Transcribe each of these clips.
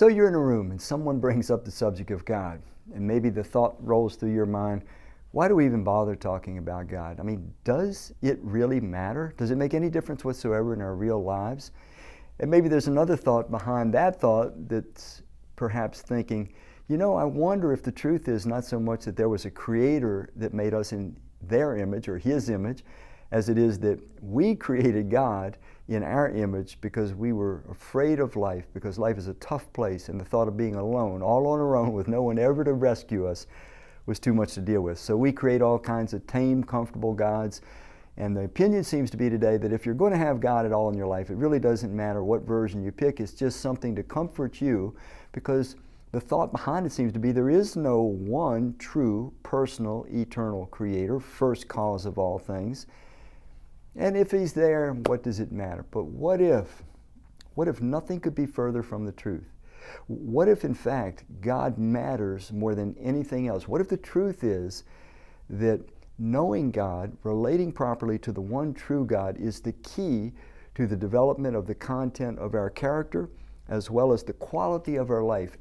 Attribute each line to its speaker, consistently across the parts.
Speaker 1: So you're in a room and someone brings up the subject of God, and maybe the thought rolls through your mind, why do we even bother talking about God? I mean, does it really matter? Does it make any difference whatsoever in our real lives? And maybe there's another thought behind that thought that's perhaps thinking, I wonder if the truth is not so much that there was a creator that made us in their image or his image, as it is that we created God in our image because we were afraid of life, because life is a tough place, and the thought of being alone, all on our own with no one ever to rescue us, was too much to deal with. So we create all kinds of tame, comfortable gods. And the opinion seems to be today that if you're going to have God at all in your life, it really doesn't matter what version you pick. It's just something to comfort you, because the thought behind it seems to be there is no one true, personal, eternal creator, first cause of all things. And if he's there, what does it matter? But what if nothing could be further from the truth? What if, in fact, God matters more than anything else? What if the truth is that knowing God, relating properly to the one true God, is the key to the development of the content of our character, as well as the quality of our life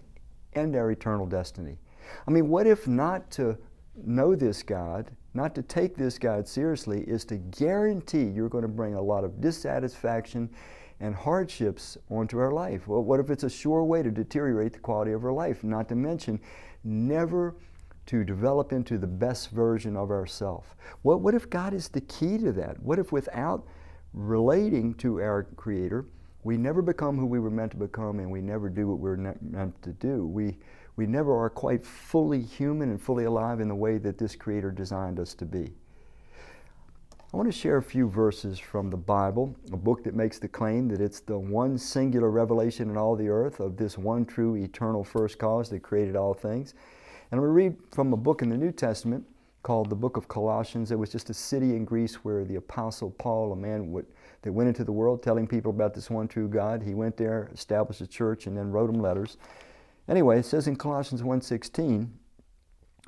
Speaker 1: and our eternal destiny? I mean, what if not to know this God, not to take this God seriously, is to guarantee you're going to bring a lot of dissatisfaction and hardships onto our life? Well, what if it's a sure way to deteriorate the quality of our life? Not to mention, never to develop into the best version of ourselves. What if God is the key to that? What if without relating to our Creator, we never become who we were meant to become, and we never do what we're meant to do? We never are quite fully human and fully alive in the way that this Creator designed us to be. I want to share a few verses from the Bible, a book that makes the claim that it's the one singular revelation in all the earth of this one true eternal first cause that created all things. And I'm going to read from a book in the New Testament called the book of Colossians. It was just a city in Greece where the Apostle Paul, a man that went into the world telling people about this one true God, he went there, established a church, and then wrote them letters. Anyway, it says in Colossians 1:16,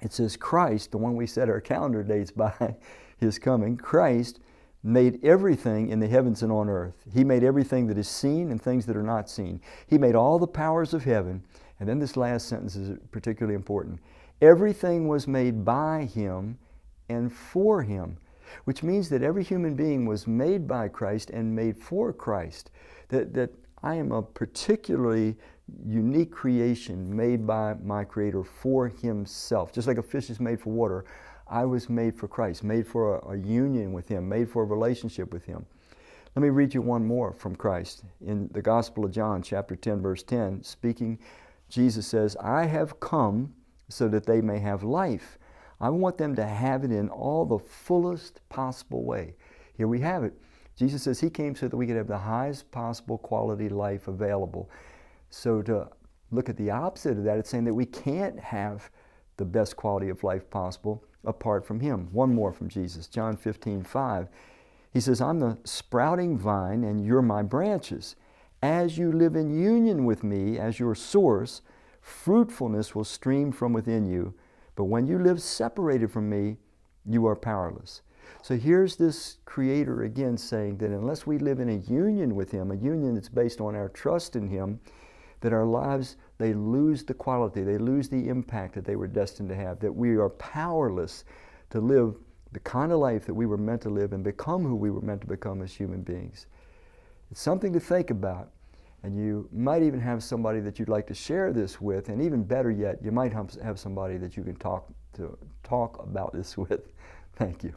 Speaker 1: it says, Christ, the one we set our calendar dates by his coming, Christ made everything in the heavens and on earth. He made everything that is seen and things that are not seen. He made all the powers of heaven. And then this last sentence is particularly important. Everything was made by him and for him, which means that every human being was made by Christ and made for Christ. That I am a particularly unique creation made by my Creator for himself. Just like a fish is made for water, I was made for Christ, made for a union with him, made for a relationship with him. Let me read you one more from Christ. In the Gospel of John, chapter 10, verse 10, speaking, Jesus says, I have come so that they may have life. I want them to have it in all the fullest possible way. Here we have it. Jesus says he came so that we could have the highest possible quality life available. So to look at the opposite of that, it's saying that we can't have the best quality of life possible apart from him. One more from Jesus, John 15:5. He says, I'm the sprouting vine and you're my branches. As you live in union with me as your source, fruitfulness will stream from within you. But when you live separated from me, you are powerless. So here's this Creator again saying that unless we live in a union with him, a union that's based on our trust in him, that our lives, they lose the quality, they lose the impact that they were destined to have, that we are powerless to live the kind of life that we were meant to live and become who we were meant to become as human beings. It's something to think about, and you might even have somebody that you'd like to share this with, and even better yet, you might have somebody that you can talk about this with. Thank you.